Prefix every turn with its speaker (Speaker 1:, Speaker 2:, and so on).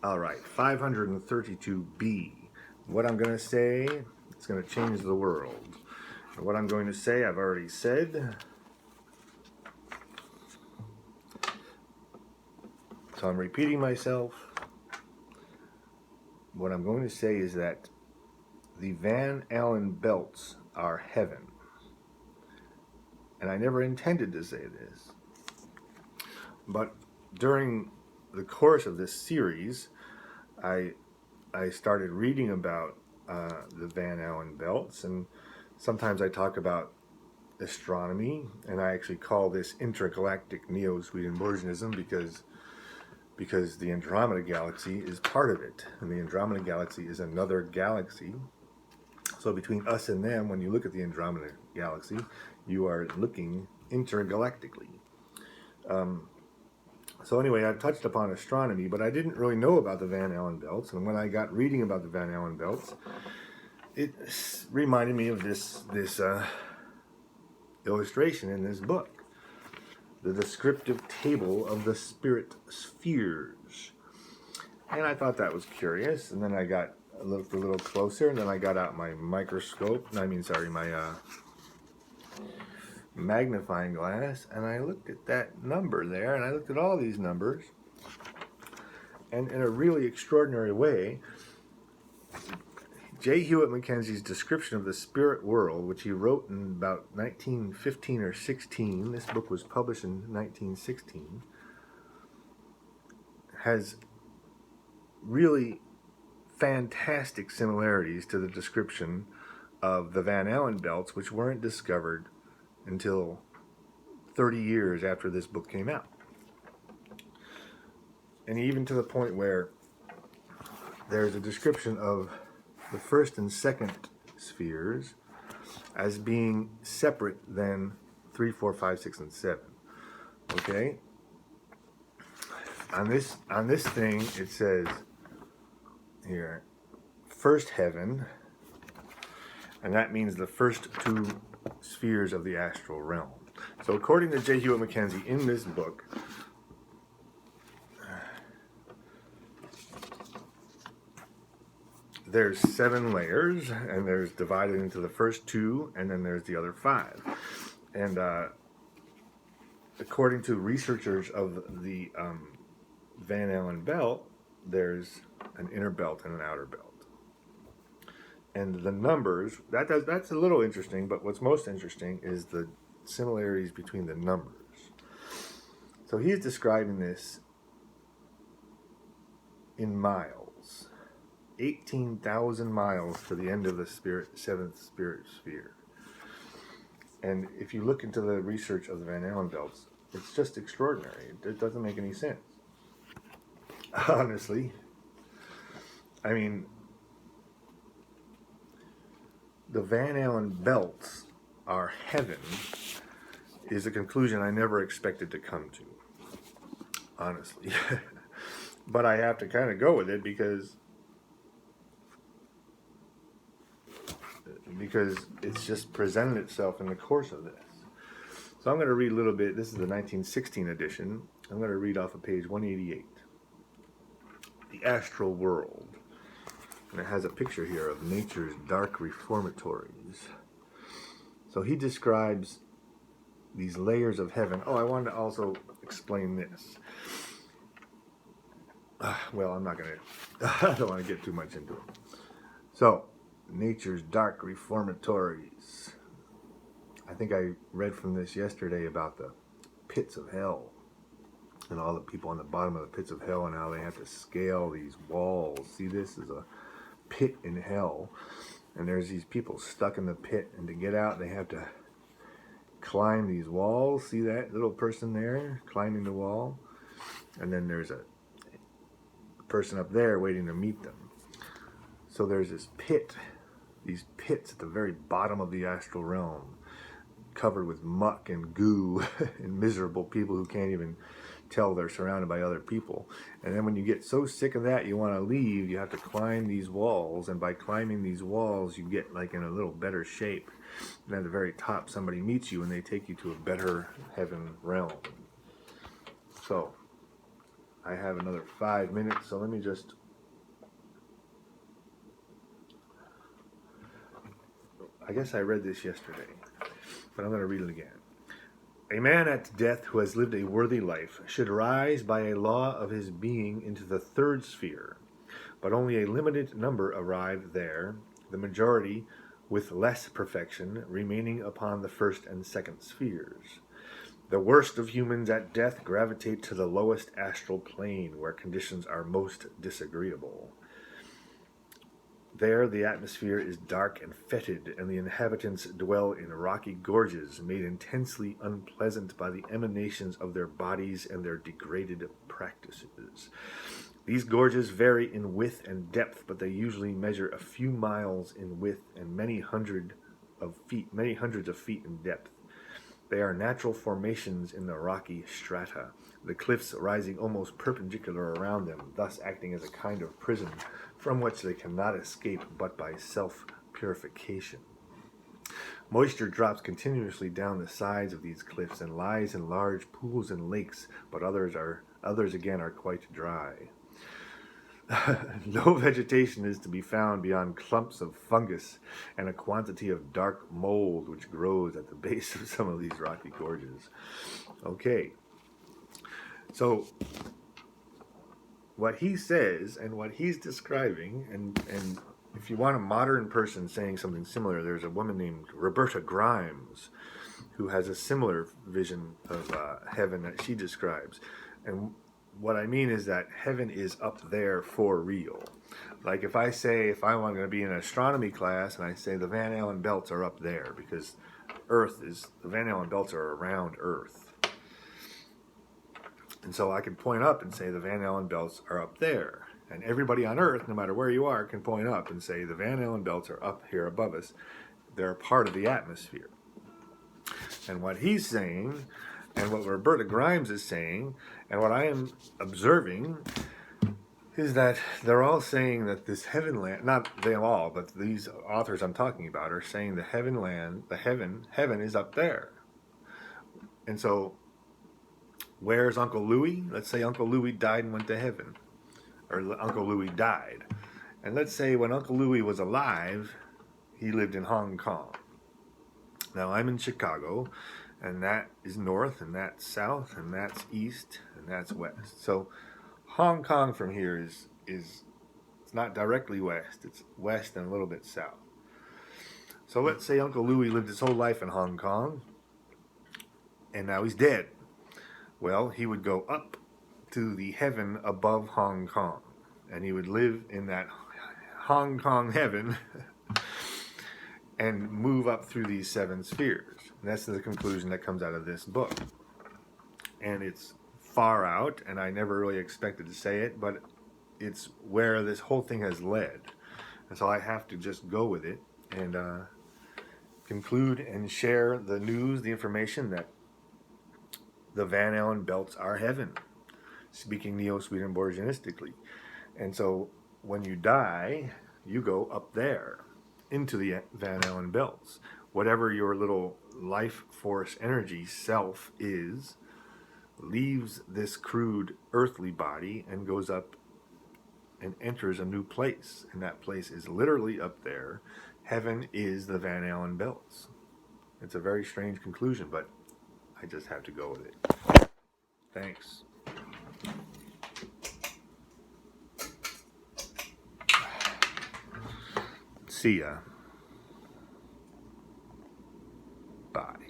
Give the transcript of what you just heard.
Speaker 1: All right, 532b. What I'm going to say, it's going to change the world. And what I'm going to say, I've already said. So I'm repeating myself. What I'm going to say is that the Van Allen belts are heaven. And I never intended to say this. But during the course of this series, I started reading about the Van Allen belts, and sometimes I talk about astronomy, and I actually call this intergalactic Neo-Swedenborgianism because the Andromeda Galaxy is part of it, and the Andromeda Galaxy is another galaxy. So between us and them, when you look at the Andromeda Galaxy, you are looking intergalactically. So anyway, I've touched upon astronomy, but I didn't really know about the Van Allen belts. And when I got reading about the Van Allen belts, it reminded me of this illustration in this book, the descriptive table of the spirit spheres. And I thought that was curious. And then I looked a little closer, and then I got out my microscope. My magnifying glass, and I looked at that number there, and I looked at all these numbers, and in a really extraordinary way, J. Hewitt Mackenzie's description of the spirit world, which he wrote in about 1915 or 16, this book was published in 1916, has really fantastic similarities to the description of the Van Allen belts, which weren't discovered until 30 years after this book came out. And even to the point where there's a description of the first and second spheres as being separate than 3, 4, 5, 6, and 7. Okay? On this thing, it says here, first heaven, and that means the first two spheres of the astral realm. So according to J. Hewitt Mackenzie, in this book, there's 7 layers, and there's divided into the first 2, and then there's the other 5. And according to researchers of the Van Allen belt, there's an inner belt and an outer belt. And the numbers, that's a little interesting, but what's most interesting is the similarities between the numbers. So he's describing this in miles. 18,000 miles to the end of the seventh spirit sphere. And if you look into the research of the Van Allen belts, it's just extraordinary. It doesn't make any sense. Honestly. I mean, the Van Allen belts are heaven is a conclusion I never expected to come to, honestly. But I have to kind of go with it because it's just presented itself in the course of this. So I'm going to read a little bit. This is the 1916 edition. I'm going to read off of page 188. The Astral World. And it has a picture here of nature's dark reformatories. So he describes these layers of heaven. Oh, I wanted to also explain this. Well, I'm not going to, I don't want to get too much into it. So, nature's dark reformatories. I think I read from this yesterday about the pits of hell and all the people on the bottom of the pits of hell and how they have to scale these walls. See, this is a pit in hell, and there's these people stuck in the pit, and to get out they have to climb these walls. See that little person there climbing the wall? And then there's a person up there waiting to meet them. So there's this pit, these pits at the very bottom of the astral realm, covered with muck and goo and miserable people who can't even tell they're surrounded by other people. And then when you get so sick of that you want to leave, you have to climb these walls, and by climbing these walls you get like in a little better shape, and at the very top somebody meets you and they take you to a better heaven realm. So I have another 5 minutes, so let me just... I guess I read this yesterday, but I'm going to read it again. A man at death who has lived a worthy life should rise by a law of his being into the third sphere, but only a limited number arrive there, the majority, with less perfection, remaining upon the first and second spheres. The worst of humans at death gravitate to the lowest astral plane, where conditions are most disagreeable. There the atmosphere is dark and fetid, and the inhabitants dwell in rocky gorges made intensely unpleasant by the emanations of their bodies and their degraded practices. These gorges vary in width and depth, but they usually measure a few miles in width and many hundreds of feet in depth. They are natural formations in the rocky strata, the cliffs rising almost perpendicular around them, thus acting as a kind of prison from which they cannot escape but by self-purification. Moisture drops continuously down the sides of these cliffs and lies in large pools and lakes, but others again are quite dry. No vegetation is to be found beyond clumps of fungus and a quantity of dark mold which grows at the base of some of these rocky gorges. Okay, so what he says and what he's describing, and if you want a modern person saying something similar, there's a woman named Roberta Grimes who has a similar vision of heaven that she describes. And what I mean is that heaven is up there for real. Like if I want to be in an astronomy class and I say the Van Allen belts are up there because the Van Allen belts are around Earth. And so I can point up and say the Van Allen belts are up there. And everybody on Earth, no matter where you are, can point up and say the Van Allen belts are up here above us. They're part of the atmosphere. And what he's saying, and what Roberta Grimes is saying, and what I am observing, is that they're all saying that this heavenland, not they all, but these authors I'm talking about are saying the heaven is up there. And so, where's Uncle Louie? Let's say Uncle Louie died and went to heaven. Or Uncle Louie died. And let's say when Uncle Louie was alive, he lived in Hong Kong. Now I'm in Chicago, and that is north, and that's south, and that's east, and that's west. So Hong Kong from here is it's not directly west, it's west and a little bit south. So let's say Uncle Louie lived his whole life in Hong Kong, and now he's dead. Well, he would go up to the heaven above Hong Kong, and he would live in that Hong Kong heaven and move up through these 7 spheres. And that's the conclusion that comes out of this book. And it's far out, and I never really expected to say it, but it's where this whole thing has led. And so I have to just go with it and conclude and share the news, the information that the Van Allen belts are heaven, speaking Neo-Swedenborgianistically. And so when you die, you go up there into the Van Allen belts. Whatever your little life force energy self is, leaves this crude earthly body and goes up and enters a new place. And that place is literally up there. Heaven is the Van Allen belts. It's a very strange conclusion, but I just have to go with it. Thanks. See ya. Bye.